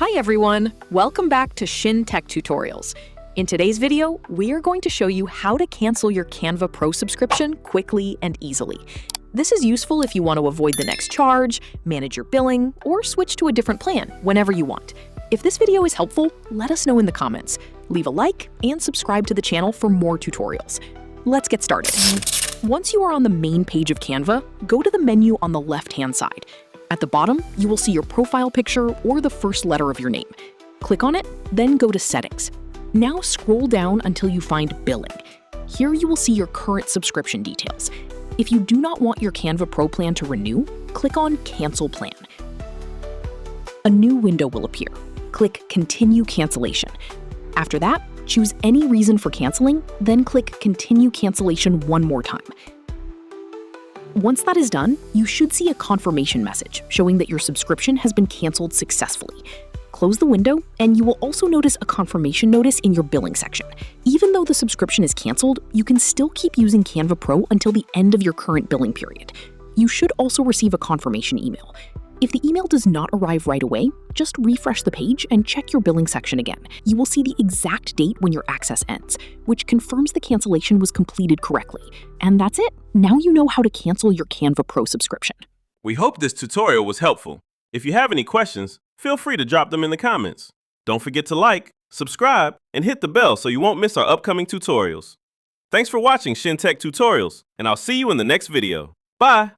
Hi everyone! Welcome back to Shin Tech Tutorials. In today's video, we are going to show you how to cancel your Canva Pro subscription quickly and easily. This is useful if you want to avoid the next charge, manage your billing, or switch to a different plan whenever you want. If this video is helpful, let us know in the comments. Leave a like and subscribe to the channel for more tutorials. Let's get started. Once you are on the main page of Canva, go to the menu on the left-hand side. At the bottom, you will see your profile picture or the first letter of your name. Click on it, then go to Settings. Now scroll down until you find Billing. Here you will see your current subscription details. If you do not want your Canva Pro plan to renew, click on Cancel Plan. A new window will appear. Click Continue Cancellation. After that, choose any reason for canceling, then click Continue Cancellation one more time. Once that is done, you should see a confirmation message showing that your subscription has been canceled successfully. Close the window, and you will also notice a confirmation notice in your billing section. Even though the subscription is canceled, you can still keep using Canva Pro until the end of your current billing period. You should also receive a confirmation email. If the email does not arrive right away, just refresh the page and check your billing section again. You will see the exact date when your access ends, which confirms the cancellation was completed correctly. And that's it. Now you know how to cancel your Canva Pro subscription. We hope this tutorial was helpful. If you have any questions, feel free to drop them in the comments. Don't forget to like, subscribe, and hit the bell so you won't miss our upcoming tutorials. Thanks for watching Shin Tech Tutorials, and I'll see you in the next video. Bye!